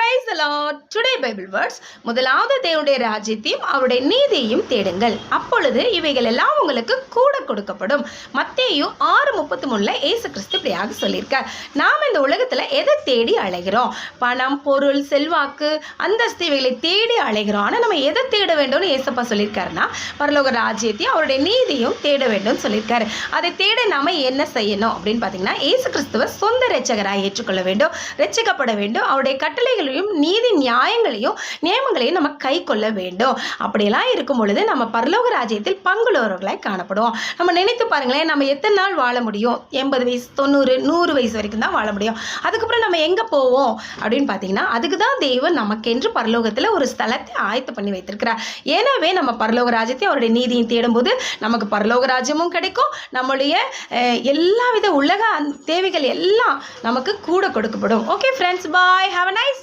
Praise the Lord. Today Bible words, முதலாவது தேவனுடைய ராஜ்யத்தையும் அவருடைய நீதியையும் தேடுங்கள், அப்பொழுது இவைகள் எல்லாம் உங்களுக்கு கூட கொடுக்கப்படும். மத்தேயு 6:33 இயேசு கிறிஸ்து இப்படியாக சொல்லியிருக்கார். நாம் இந்த உலகத்துல எதை தேடி அலைகிறோம்? பணம், பொருள், செல்வாக்கு, அந்தஸ்து இவைகளை தேடி அலைகிறோம். ஆனா நம்ம எதை தேட வேண்டும்னு ஏசப்பா சொல்லியிருக்காருன்னா, பரலோக ராஜ்யத்தையும் அவருடைய நீதியும் தேட வேண்டும் சொல்லியிருக்காரு. அதை தேட நாம என்ன செய்யணும் அப்படின்னு பாத்தீங்கன்னா, இயேசு கிறிஸ்துவ சொந்த இரட்சகராய் ஏற்றுக்கொள்ள வேண்டும், ரட்சிக்கப்பட வேண்டும். அவருடைய கட்டளைகளையும் நீதி நியாயங்களையும் நியமங்களையும் நம்ம கை கொள்ள வேண்டும். அப்படியெல்லாம் இருக்கும் பொழுது நம்ம பரலோக ராஜ்யத்தில் பங்குள்ளவர்களாய் காணப்படுவோம். நம்ம நினைத்து பாருங்களேன், நம்ம எத்தனை நாள் வாழ முடியும்? 80 வயசு, 90, 100 வயசு வரைக்கும் தான் வாழ முடியும். அதுக்கப்புறம் நம்ம எங்க போவோம் அப்படின்னு பார்த்தீங்கன்னா, அதுக்கு தான் தேவன் நமக்கென்று பரலோகத்தில் ஒரு ஸ்தலத்தை ஆயத்து பண்ணி வைத்திருக்கிறார். எனவே நம்ம பரலோக ராஜ்யத்தையும் அவருடைய நீதியும் தேடும்போது நமக்கு பரலோக ராஜ்யமும் கிடைக்கும், நம்மளுடைய எல்லாவித உலக தேவைகள் எல்லாம் நமக்கு கூட கொடுக்கப்படும். Okay friends, bye, have a nice